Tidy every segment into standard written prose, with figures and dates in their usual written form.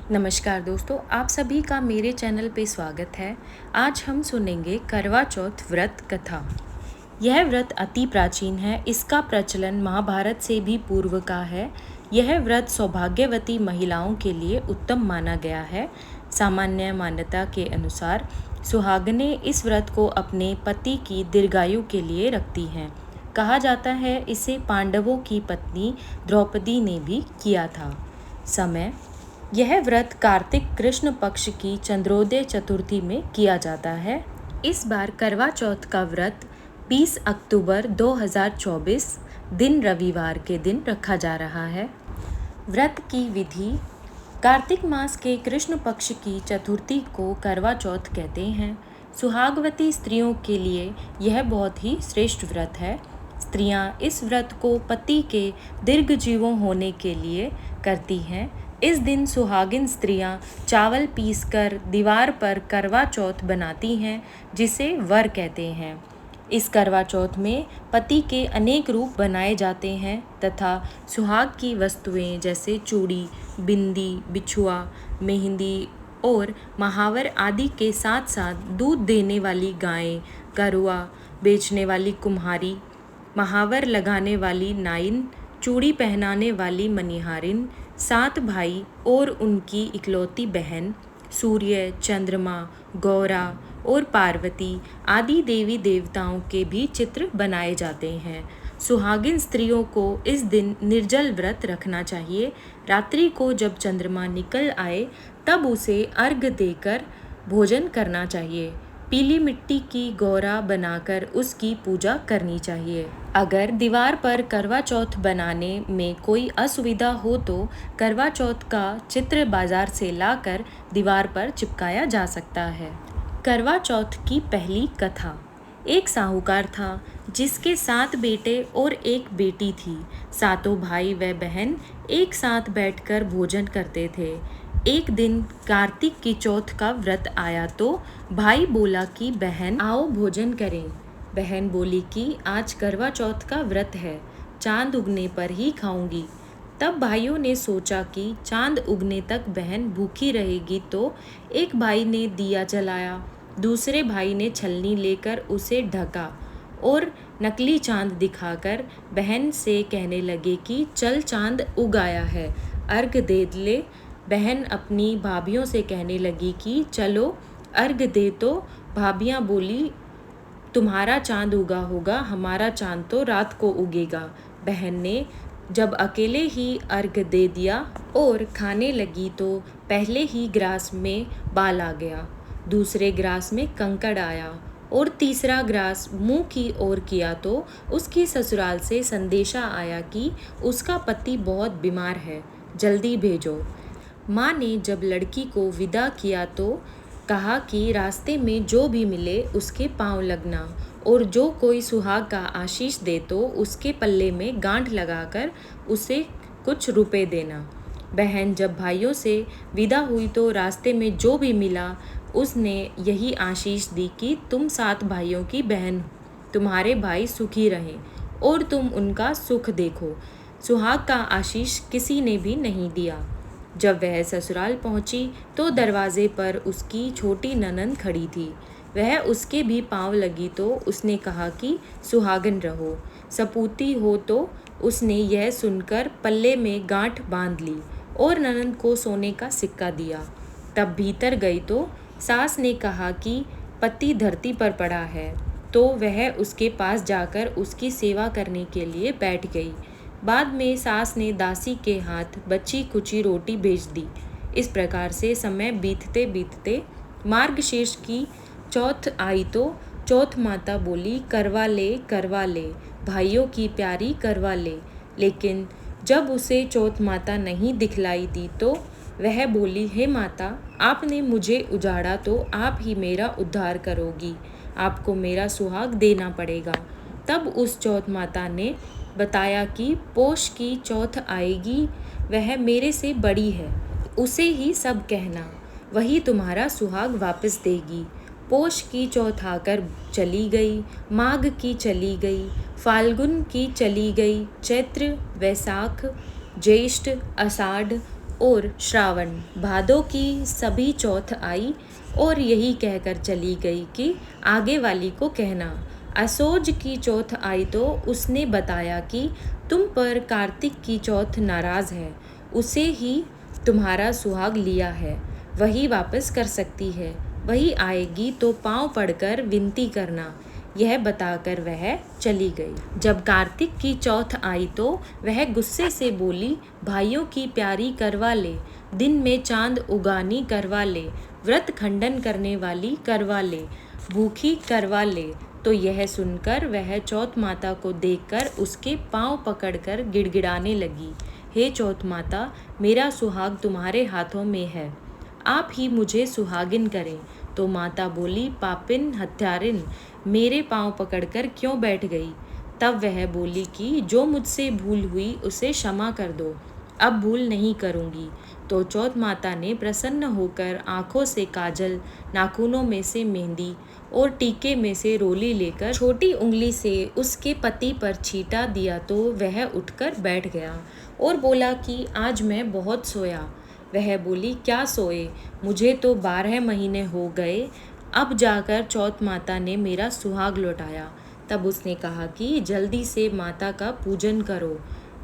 नमस्कार दोस्तों, आप सभी का मेरे चैनल पे स्वागत है। आज हम सुनेंगे करवा चौथ व्रत कथा। यह व्रत अति प्राचीन है। इसका प्रचलन महाभारत से भी पूर्व का है। यह व्रत सौभाग्यवती महिलाओं के लिए उत्तम माना गया है। सामान्य मान्यता के अनुसार सुहागनें इस व्रत को अपने पति की दीर्घायु के लिए रखती हैं। कहा जाता है इसे पांडवों की पत्नी द्रौपदी ने भी किया था। समय: यह व्रत कार्तिक कृष्ण पक्ष की चंद्रोदय चतुर्थी में किया जाता है। इस बार करवा चौथ का व्रत 20 अक्टूबर 2024 दिन रविवार के दिन रखा जा रहा है। व्रत की विधि: कार्तिक मास के कृष्ण पक्ष की चतुर्थी को करवा चौथ कहते हैं। सुहागवती स्त्रियों के लिए यह बहुत ही श्रेष्ठ व्रत है। स्त्रियां इस व्रत को पति के दीर्घ जीवों होने के लिए करती हैं। इस दिन सुहागिन स्त्रियां चावल पीसकर दीवार पर करवा चौथ बनाती हैं, जिसे वर कहते हैं। इस करवा चौथ में पति के अनेक रूप बनाए जाते हैं तथा सुहाग की वस्तुएं जैसे चूड़ी, बिंदी, बिछुआ, मेहंदी और महावर आदि के साथ साथ दूध देने वाली गायें, करुआ बेचने वाली कुम्हारी, महावर लगाने वाली नाइन, चूड़ी पहनाने वाली मनिहारिन, 7 भाई और उनकी इकलौती बहन, सूर्य, चंद्रमा, गौरा और पार्वती आदि देवी देवताओं के भी चित्र बनाए जाते हैं। सुहागिन स्त्रियों को इस दिन निर्जल व्रत रखना चाहिए। रात्रि को जब चंद्रमा निकल आए तब उसे अर्घ्य देकर भोजन करना चाहिए। पीली मिट्टी की गौरा बनाकर उसकी पूजा करनी चाहिए। अगर दीवार पर करवा चौथ बनाने में कोई असुविधा हो तो करवा चौथ का चित्र बाजार से लाकर दीवार पर चिपकाया जा सकता है। करवा चौथ की पहली कथा। एक साहूकार था जिसके 7 बेटे और एक बेटी थी। सातों भाई व बहन एक साथ बैठकर भोजन करते थे। एक दिन कार्तिक की चौथ का व्रत आया तो भाई बोला कि बहन आओ भोजन करें। बहन बोली कि आज करवा चौथ का व्रत है, चांद उगने पर ही खाऊंगी। तब भाइयों ने सोचा कि चांद उगने तक बहन भूखी रहेगी, तो एक भाई ने दिया जलाया, दूसरे भाई ने छलनी लेकर उसे ढका और नकली चांद दिखाकर बहन से कहने लगे कि चल चांद उग आया है, अर्घ दे ले। बहन अपनी भाभियों से कहने लगी कि चलो अर्घ दे, तो भाभियाँ बोली तुम्हारा चांद उगा होगा, हमारा चांद तो रात को उगेगा। बहन ने जब अकेले ही अर्घ दे दिया और खाने लगी तो पहले ही ग्रास में बाल आ गया, दूसरे ग्रास में कंकड़ आया और तीसरा ग्रास मुंह की ओर किया तो उसकी ससुराल से संदेशा आया कि उसका पति बहुत बीमार है, जल्दी भेजो। माँ ने जब लड़की को विदा किया तो कहा कि रास्ते में जो भी मिले उसके पांव लगना और जो कोई सुहाग का आशीष दे तो उसके पल्ले में गांठ लगाकर उसे कुछ रुपए देना। बहन जब भाइयों से विदा हुई तो रास्ते में जो भी मिला उसने यही आशीष दी कि तुम 7 भाइयों की बहन, तुम्हारे भाई सुखी रहें और तुम उनका सुख देखो। सुहाग का आशीष किसी ने भी नहीं दिया। जब वह ससुराल पहुंची तो दरवाजे पर उसकी छोटी ननंद खड़ी थी। वह उसके भी पांव लगी तो उसने कहा कि सुहागन रहो, सपूती हो, तो उसने यह सुनकर पल्ले में गांठ बांध ली और ननंद को सोने का सिक्का दिया। तब भीतर गई तो सास ने कहा कि पति धरती पर पड़ा है, तो वह उसके पास जाकर उसकी सेवा करने के लिए बैठ गई। बाद में सास ने दासी के हाथ बची कुची रोटी भेज दी। इस प्रकार से समय बीतते बीतते मार्गशीर्ष की चौथ आई तो चौथ माता बोली करवा ले, भाइयों की प्यारी करवा ले। लेकिन जब उसे चौथ माता नहीं दिखलाई दी तो वह बोली, हे माता, आपने मुझे उजाड़ा तो आप ही मेरा उद्धार करोगी, आपको मेरा सुहाग देना पड़ेगा। तब उस चौथ माता ने बताया कि पोष की चौथ आएगी, वह मेरे से बड़ी है, उसे ही सब कहना, वही तुम्हारा सुहाग वापस देगी। पोष की चौथ आकर चली गई, माघ की चली गई, फाल्गुन की चली गई, चैत्र, वैशाख, ज्येष्ठ, आषाढ़ और श्रावण भादों की सभी चौथ आई और यही कहकर चली गई कि आगे वाली को कहना। असोज की चौथ आई तो उसने बताया कि तुम पर कार्तिक की चौथ नाराज़ है, उसे ही तुम्हारा सुहाग लिया है, वही वापस कर सकती है, वही आएगी तो पाँव पड़कर विनती करना। यह बताकर वह चली गई। जब कार्तिक की चौथ आई तो वह गुस्से से बोली, भाइयों की प्यारी करवा ले, दिन में चांद उगानी करवा ले, व्रत खंडन करने वाली करवा ले, भूखी करवा ले। तो यह सुनकर वह चौथ माता को देखकर उसके पांव पकड़कर गिड़गिड़ाने लगी, हे चौथ माता, मेरा सुहाग तुम्हारे हाथों में है, आप ही मुझे सुहागिन करें। तो माता बोली, पापिन हत्यारिन, मेरे पांव पकड़कर क्यों बैठ गई? तब वह बोली कि जो मुझसे भूल हुई उसे क्षमा कर दो, अब भूल नहीं करूँगी। तो चौथ माता ने प्रसन्न होकर आँखों से काजल, नाखूनों में से मेहंदी और टीके में से रोली लेकर छोटी उंगली से उसके पति पर छींटा दिया तो वह उठकर बैठ गया और बोला कि आज मैं बहुत सोया। वह बोली, क्या सोए? मुझे तो 12 महीने हो गए, अब जाकर चौथ माता ने मेरा सुहाग लौटाया। तब उसने कहा कि जल्दी से माता का पूजन करो।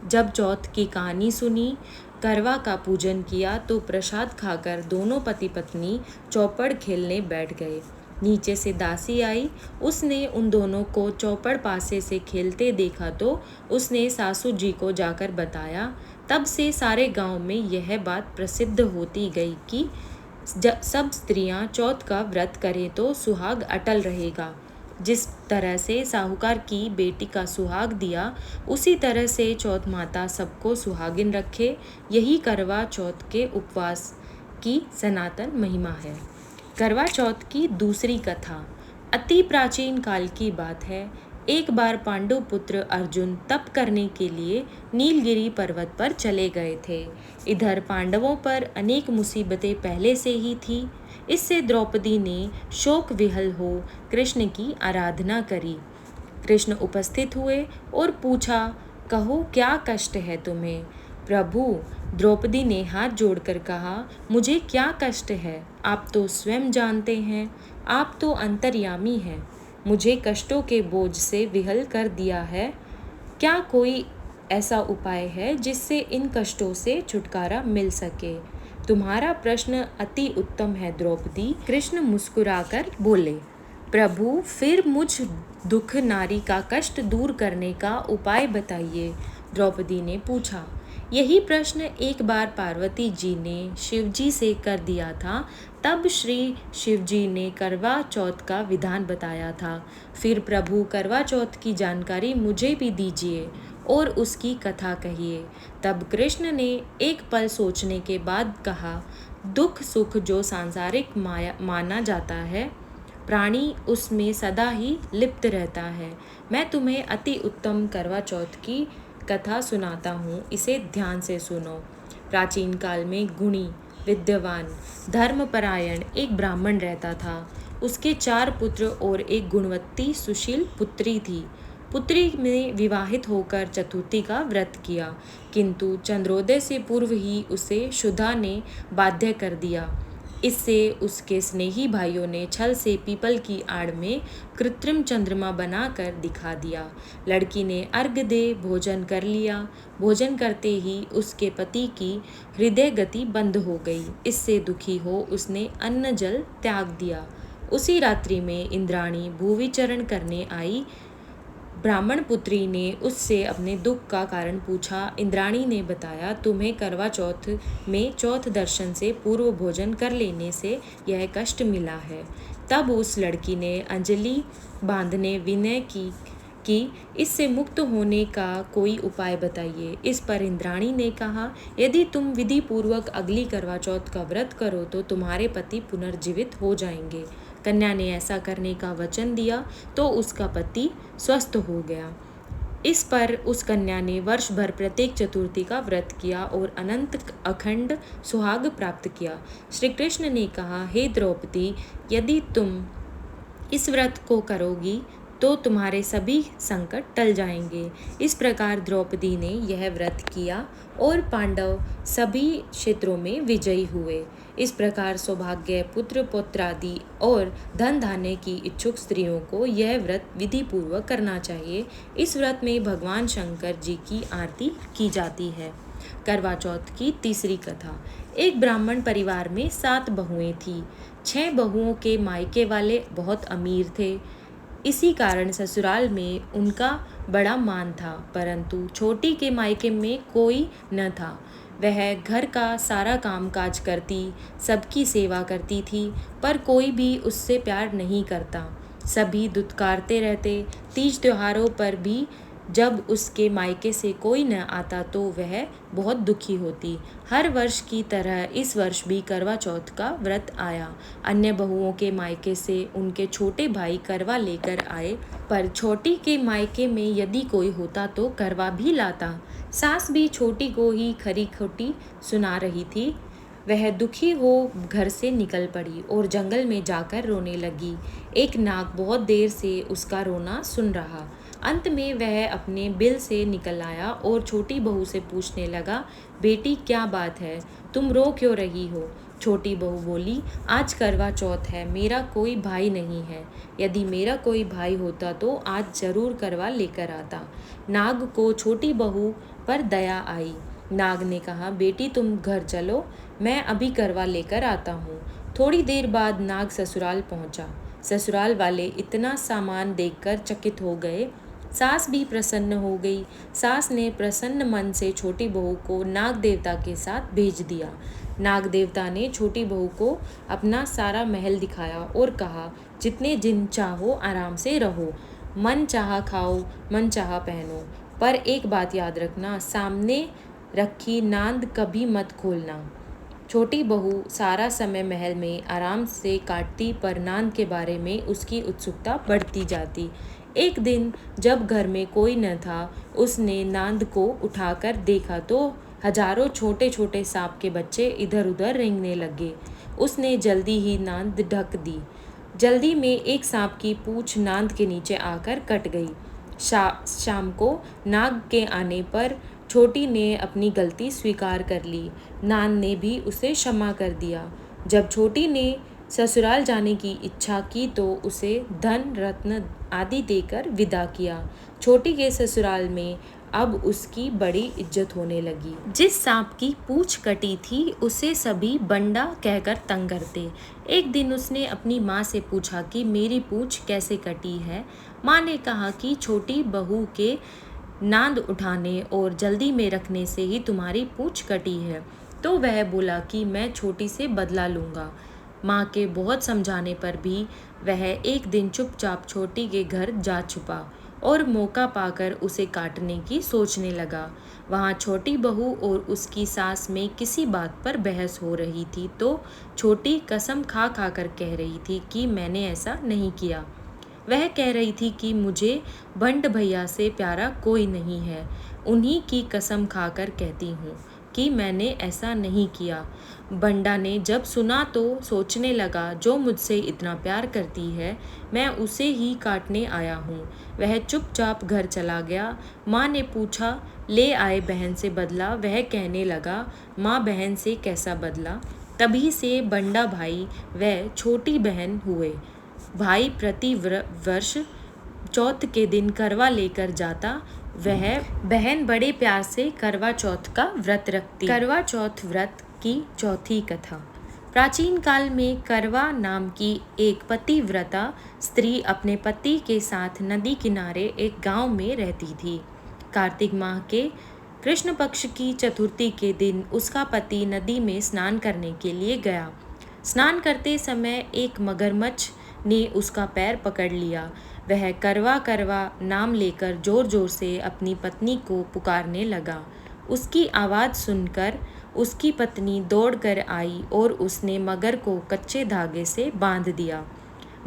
जब चौथ की कहानी सुनी, करवा का पूजन किया तो प्रसाद खाकर दोनों पति पत्नी चौपड़ खेलने बैठ गए। नीचे से दासी आई, उसने उन दोनों को चौपड़ पासे से खेलते देखा तो उसने सासू जी को जाकर बताया। तब से सारे गांव में यह बात प्रसिद्ध होती गई कि सब स्त्रियां चौथ का व्रत करें तो सुहाग अटल रहेगा। जिस तरह से साहूकार की बेटी का सुहाग दिया, उसी तरह से चौथ माता सबको सुहागिन रखे। यही करवा चौथ के उपवास की सनातन महिमा है। करवा चौथ की दूसरी कथा अति प्राचीन काल की बात है। एक बार पांडु पुत्र अर्जुन तप करने के लिए नीलगिरी पर्वत पर चले गए थे। इधर पांडवों पर अनेक मुसीबतें पहले से ही थी। इससे द्रौपदी ने शोक विहल हो कृष्ण की आराधना करी। कृष्ण उपस्थित हुए और पूछा, कहो क्या कष्ट है तुम्हें? प्रभु, द्रौपदी ने हाथ जोड़कर कहा, मुझे क्या कष्ट है? आप तो स्वयं जानते हैं, आप तो अंतर्यामी हैं, मुझे कष्टों के बोझ से विहल कर दिया है। क्या कोई ऐसा उपाय है जिससे इन कष्टों से छुटकारा मिल सके? तुम्हारा प्रश्न अति उत्तम है द्रौपदी। कृष्ण मुस्कुराकर बोले, प्रभु, फिर मुझ दुख नारी का कष्ट दूर करने का उपाय बताइए। द्रौपदी ने पूछा। यही प्रश्न एक बार पार्वती जी ने शिव जी से कर दिया था। तब श्री शिव जी ने करवा चौथ का विधान बताया था। फिर प्रभु, करवा चौथ की जानकारी मुझे भी दीजिए और उसकी कथा कहिए। तब कृष्ण ने एक पल सोचने के बाद कहा, दुख सुख जो सांसारिक माया माना जाता है, प्राणी उसमें सदा ही लिप्त रहता है। मैं तुम्हें अति उत्तम करवा चौथ की कथा सुनाता हूँ, इसे ध्यान से सुनो। प्राचीन काल में गुणी, विद्वान, धर्मपरायण एक ब्राह्मण रहता था। उसके 4 पुत्र और एक गुणवती सुशील पुत्री थी। पुत्री ने विवाहित होकर चतुर्थी का व्रत किया, किंतु चंद्रोदय से पूर्व ही उसे शुदा ने बाध्य कर दिया। इससे उसके स्नेही भाइयों ने छल से पीपल की आड़ में कृत्रिम चंद्रमा बनाकर दिखा दिया। लड़की ने अर्घ्य दे भोजन कर लिया। भोजन करते ही उसके पति की हृदय गति बंद हो गई। इससे दुखी हो उसने अन्न जल त्याग दिया। उसी रात्रि में इंद्राणी भूविचरण करने आई। ब्राह्मण पुत्री ने उससे अपने दुख का कारण पूछा। इंद्राणी ने बताया, तुम्हें करवा चौथ में चौथ दर्शन से पूर्व भोजन कर लेने से यह कष्ट मिला है। तब उस लड़की ने अंजलि बांधने विनय की इससे मुक्त होने का कोई उपाय बताइए। इस पर इंद्राणी ने कहा, यदि तुम विधि पूर्वक अगली करवा चौथ का व्रत करो तो तुम्हारे पति पुनर्जीवित हो जाएंगे। कन्या ने ऐसा करने का वचन दिया तो उसका पति स्वस्थ हो गया। इस पर उस कन्या ने वर्ष भर प्रत्येक चतुर्थी का व्रत किया और अनंत अखंड सुहाग प्राप्त किया। श्री कृष्ण ने कहा, हे द्रौपदी, यदि तुम इस व्रत को करोगी तो तुम्हारे सभी संकट टल जाएंगे। इस प्रकार द्रौपदी ने यह व्रत किया और पांडव सभी क्षेत्रों में विजयी हुए। इस प्रकार सौभाग्य, पुत्र पौत्रादि और धन धान्य की इच्छुक स्त्रियों को यह व्रत विधि पूर्वक करना चाहिए। इस व्रत में भगवान शंकर जी की आरती की जाती है। करवा चौथ की तीसरी कथा। एक ब्राह्मण परिवार में 7 बहुएं थीं। 6 बहुओं के मायके वाले बहुत अमीर थे। इसी कारण ससुराल में उनका बड़ा मान था, परंतु छोटी के मायके में कोई न था। वह घर का सारा काम काज करती, सबकी सेवा करती थी, पर कोई भी उससे प्यार नहीं करता। सभी दुत्कारते रहते। तीज त्योहारों पर भी जब उसके मायके से कोई न आता तो वह बहुत दुखी होती। हर वर्ष की तरह इस वर्ष भी करवा चौथ का व्रत आया। अन्य बहुओं के मायके से उनके छोटे भाई करवा लेकर आए, पर छोटी के मायके में यदि कोई होता तो करवा भी लाता। सास भी छोटी को ही खरी खोटी सुना रही थी। वह दुखी हो घर से निकल पड़ी और जंगल में जाकर रोने लगी। एक नाग बहुत देर से उसका रोना सुन रहा। अंत में वह अपने बिल से निकल आया और छोटी बहू से पूछने लगा, बेटी क्या बात है, तुम रो क्यों रही हो? छोटी बहू बोली, आज करवा चौथ है, मेरा कोई भाई नहीं है। यदि मेरा कोई भाई होता तो आज जरूर करवा लेकर आता। नाग को छोटी बहू पर दया आई। नाग ने कहा, बेटी तुम घर चलो, मैं अभी करवा लेकर आता हूँ। थोड़ी देर बाद नाग ससुराल पहुँचा। ससुराल वाले इतना सामान देखकर चकित हो गए। सास भी प्रसन्न हो गई। सास ने प्रसन्न मन से छोटी बहू को नाग देवता के साथ भेज दिया। नाग देवता ने छोटी बहू को अपना सारा महल दिखाया और कहा, जितने दिन चाहो आराम से रहो, मन चाहा खाओ, मन चाहा पहनो, पर एक बात याद रखना, सामने रखी नांद कभी मत खोलना। छोटी बहू सारा समय महल में आराम से काटती, पर नांद के बारे में उसकी उत्सुकता बढ़ती जाती। एक दिन जब घर में कोई न था, उसने नांद को उठाकर देखा तो हजारों छोटे छोटे सांप के बच्चे इधर उधर रेंगने लगे। उसने जल्दी ही नांद ढक दी। जल्दी में एक सांप की पूंछ नांद के नीचे आकर कट गई। शाम को नाग के आने पर छोटी ने अपनी गलती स्वीकार कर ली। नांद ने भी उसे क्षमा कर दिया। जब छोटी ने ससुराल जाने की इच्छा की तो उसे धन रत्न आदि देकर विदा किया। छोटी के ससुराल में अब उसकी बड़ी इज्जत होने लगी। जिस सांप की पूंछ कटी थी उसे सभी बंडा कहकर तंग करते। एक दिन उसने अपनी माँ से पूछा कि मेरी पूंछ कैसे कटी है। माँ ने कहा कि छोटी बहू के नांद उठाने और जल्दी में रखने से ही तुम्हारी पूंछ कटी है। तो वह बोला कि मैं छोटी से बदला लूँगा। माँ के बहुत समझाने पर भी वह एक दिन चुपचाप छोटी के घर जा छुपा और मौका पाकर उसे काटने की सोचने लगा। वहाँ छोटी बहू और उसकी सास में किसी बात पर बहस हो रही थी तो छोटी कसम खा खा कर कह रही थी कि मैंने ऐसा नहीं किया। वह कह रही थी कि मुझे बंट भैया से प्यारा कोई नहीं है, उन्हीं की कसम खाकर कहती हूँ कि मैंने ऐसा नहीं किया। बंडा ने जब सुना तो सोचने लगा, जो मुझसे इतना प्यार करती है मैं उसे ही काटने आया हूँ। वह चुपचाप घर चला गया। माँ ने पूछा, ले आए बहन से बदला? वह कहने लगा, माँ बहन से कैसा बदला? तभी से बंडा भाई व छोटी बहन हुए। भाई प्रति वर्ष चौथ के दिन करवा लेकर जाता। वह बहन बड़े प्यार से करवा चौथ का व्रत रखती। करवा चौथ व्रत की चौथी कथा। प्राचीन काल में करवा नाम की एक पतिव्रता स्त्री अपने पति के साथ नदी किनारे एक गांव में रहती थी। कार्तिक माह के कृष्ण पक्ष की चतुर्थी के दिन उसका पति नदी में स्नान करने के लिए गया। स्नान करते समय एक मगरमच्छ ने उसका पैर पकड़ लिया। वह करवा करवा नाम लेकर जोर जोर से अपनी पत्नी को पुकारने लगा। उसकी आवाज़ सुनकर उसकी पत्नी दौड़कर आई और उसने मगर को कच्चे धागे से बांध दिया।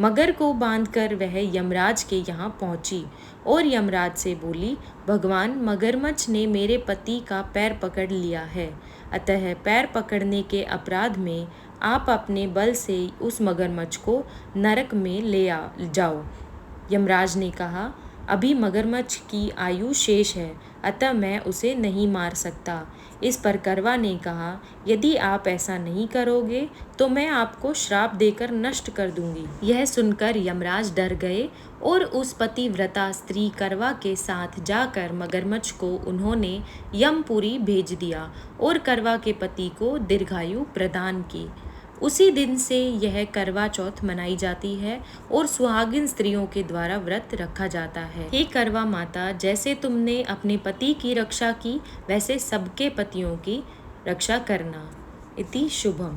मगर को बांधकर वह यमराज के यहाँ पहुँची और यमराज से बोली, भगवान, मगरमच्छ ने मेरे पति का पैर पकड़ लिया है, अतः पैर पकड़ने के अपराध में आप अपने बल से उस मगरमच्छ को नरक में ले जाओ। यमराज ने कहा, अभी मगरमच्छ की आयु शेष है, अतः मैं उसे नहीं मार सकता। इस पर करवा ने कहा, यदि आप ऐसा नहीं करोगे तो मैं आपको श्राप देकर नष्ट कर दूंगी। यह सुनकर यमराज डर गए और उस पतिव्रता स्त्री करवा के साथ जाकर मगरमच्छ को उन्होंने यमपुरी भेज दिया और करवा के पति को दीर्घायु प्रदान की। उसी दिन से यह करवा चौथ मनाई जाती है और सुहागिन स्त्रियों के द्वारा व्रत रखा जाता है। हे करवा माता, जैसे तुमने अपने पति की रक्षा की, वैसे सबके पतियों की रक्षा करना। इति शुभम।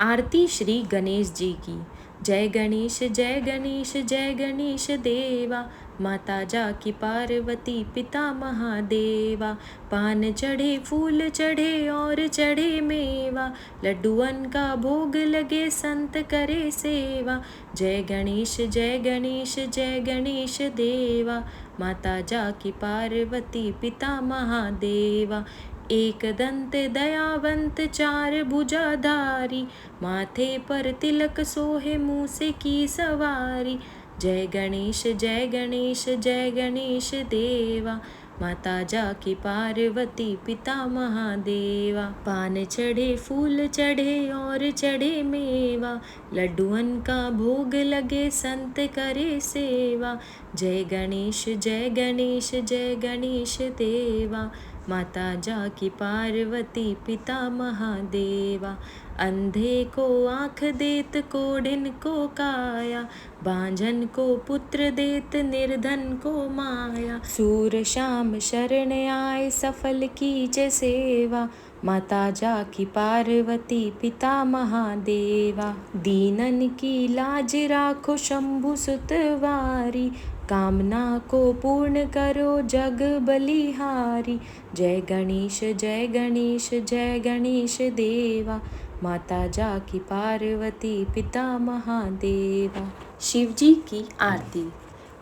आरती श्री गणेश जी की। जय गणेश जय गणेश जय गणेश देवा, माता जाकी पार्वती पिता महादेवा। पान चढ़े फूल चढ़े और चढ़े मेवा, लड्डुअन का भोग लगे संत करे सेवा। जय गणेश जय गणेश जय गणेश देवा, माता जाकी पार्वती पिता महादेवा। एक दंत दयावंत चार भुजाधारी, माथे पर तिलक सोहे मूसे की सवारी। जय गणेश जय गणेश जय गणेश देवा, माता जाकी पार्वती पिता महादेवा। पान चढ़े फूल चढ़े और चढ़े मेवा, लड्डुअन का भोग लगे संत करे सेवा। जय गणेश जय गणेश जय गणेश देवा, माता जाकी पार्वती पिता महादेवा। अंधे को आँख देत कोढ़िन को काया, बांझन को पुत्र देत निर्धन को माया। सूर शाम शरण आए सफल कीजे सेवा, माता जाकी पार्वती पिता महादेवा। दीनन की लाज राखो शंभु सुतवारी, कामना को पूर्ण करो जग बलिहारी। जय गणेश जय गणेश जय गणेश देवा, माता जाकी पार्वती पिता महादेवा। शिव जी की आरती।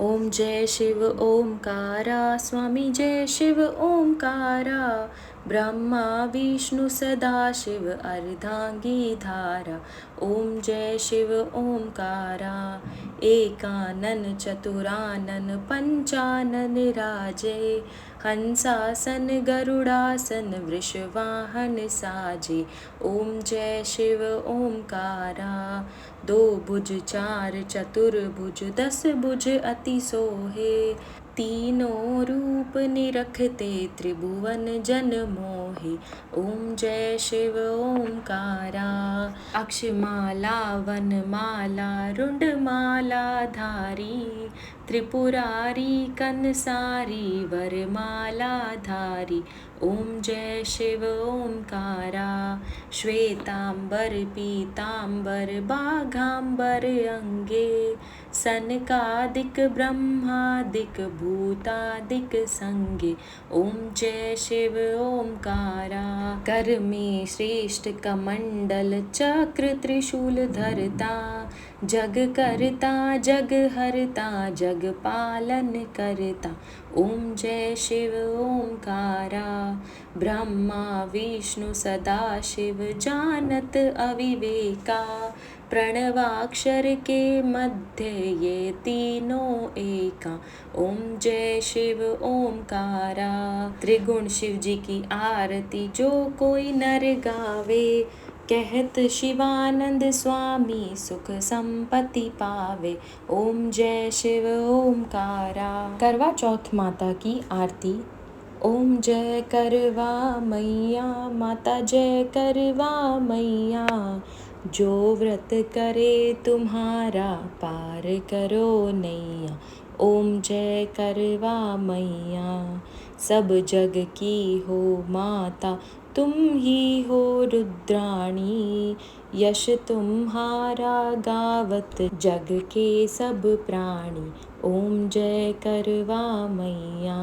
ओम जय शिव ओमकारा, स्वामी जय शिव ओमकारा। ब्रह्मा विष्णु सदा शिव अर्धांगी धारा। ओम जय शिव ओमकारा, एकानन चतुरानन पंचानन राजे। हंसासन गरुड़ासन वृषवाहन साजे। ओम जय शिव ओमकारा, दो भुज चार चतुर्भुज दस भुज अति सोहे। तीनों रूप निरखते त्रिभुवन जन मोहे। ओम जय शिव ओमकारा, अक्षमाला वनमाला रुंडमाला धारी। त्रिपुरारी कंसारी वरमाला धारी। ओम जय शिव ओमकारा, श्वेतांबर पीतांबर बाघांबर अंगे। सनकादिक ब्रह्मादिक भूतादिक संगे। ओम जय शिव ओमकारा, कर में श्रेष्ठ कमंडल चक्र त्रिशूल धरता। जग करता जग हरता जग पालन करता। ओम जय शिव ओमकारा, ब्रह्मा विष्णु सदा शिव जानत अविवेका। प्रणवाक्षर के मध्य ये तीनों एका। ओम जय शिव ओमकारा। त्रिगुण शिव जी की आरती जो कोई नर गावे, कहत शिवानंद स्वामी सुख संपत्ति पावे। ओम जय शिव ओमकारा। करवा चौथ माता की आरती। ओम जय करवा मैया, माता जय करवा मैया। जो व्रत करे तुम्हारा पार करो नैया। ओम जय करवा मैया, सब जग की हो माता तुम ही हो रुद्राणी। यश तुम्हारा गावत जग के सब प्राणी। ओम जय करवा मैया।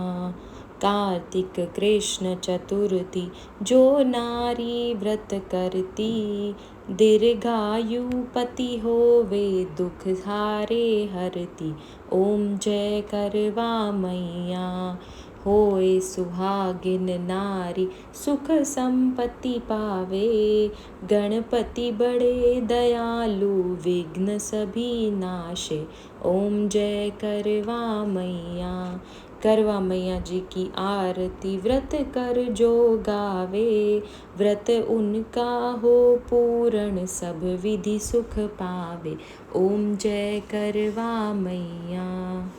कार्तिक कृष्ण चतुर्थी जो नारी व्रत करती, दीर्घायु पति होवे दुख हारे हरती। ओम जय करवा मैया। होए सुहागिन नारी सुख संपत्ति पावे। गणपति बड़े दयालु विघ्न सभी नाशे। ओम जय करवा मैया। करवा मैया जी की आरती व्रत कर जो गावे। व्रत उनका हो पूर्ण सब विधि सुख पावे। ओम जय करवा मैया।